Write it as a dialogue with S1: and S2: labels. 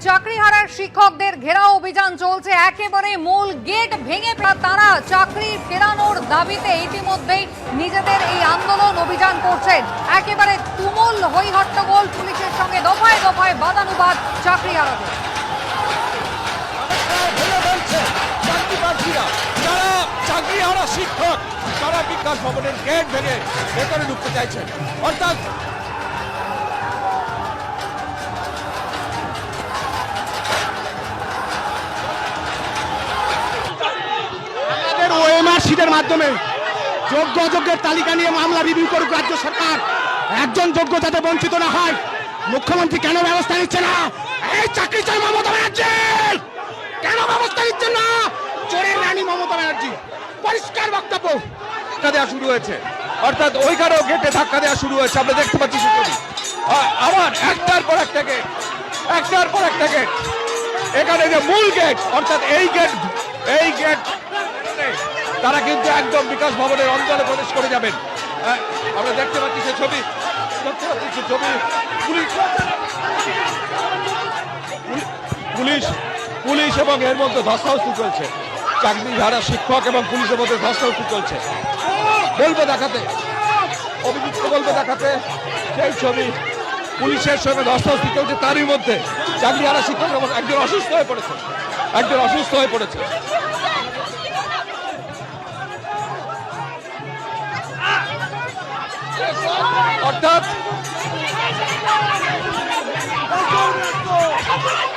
S1: চাকরিহারার শিক্ষকদের ঘেরাও অভিযান চলছে। একেবারে মূল গেট ভেঙে তারা চাকরি ফেরানোর দাবিতে ইতিমধ্যেই নিজেদের এই আন্দোলন অভিযান করছেন। একেবারে তুমুল হই-হট্টগোল, পুলিশের সঙ্গে দফায় দফায় বাদানুবাদ চাকরিহারাদের।
S2: যারা চাকরিহারা শিক্ষক তারা বিকাশ ভবনের গেট ভেঙে ভেতরে ঢুকতে চাইছেন, অর্থাৎ
S3: ওএমআর শিটের মাধ্যমে যোগ্য অযোগ্যের তালিকা নিয়ে মামলা রিভিউ করুক রাজ্য সরকার। একজন যোগ্য যাতে বঞ্চিত না হয়, মুখ্যমন্ত্রী কেন ব্যবস্থা নিচ্ছে না? এই চাকরি চাই মমতা ব্যানার্জি, কেন ব্যবস্থা নিচ্ছেন না? চোরের রানী মমতা ব্যানার্জি, পরিষ্কার বক্তব্য।
S2: ধাক্কা দেওয়া শুরু হয়েছে, অর্থাৎ ওইখানেও গেটে ধাক্কা দেওয়া শুরু হয়েছে। আমরা দেখতে পাচ্ছি আবার একটার পর একটা গেট, একটার পর একটা গেট। এখানে যে মূল গেট, অর্থাৎ এই গেট তারা কিন্তু একদম বিকাশ ভবনের অঞ্চলে প্রবেশ করে যাবেন। আমরা দেখতে পাচ্ছি সে ছবি, পুলিশ এবং এর মধ্যে ধস্তাধস্তি চলছে। চাকরিহারা শিক্ষক এবং পুলিশের মধ্যে ধস্তাধস্তি চলছে। বলবো দেখাতে, অভিযুক্ত বলবো দেখাতে সেই ছবি, পুলিশের সঙ্গে ধস্তাধস্তি চলছে। তারই মধ্যে চাকরিহারা শিক্ষক এবং একজন অসুস্থ হয়ে পড়েছে। অর্থাৎ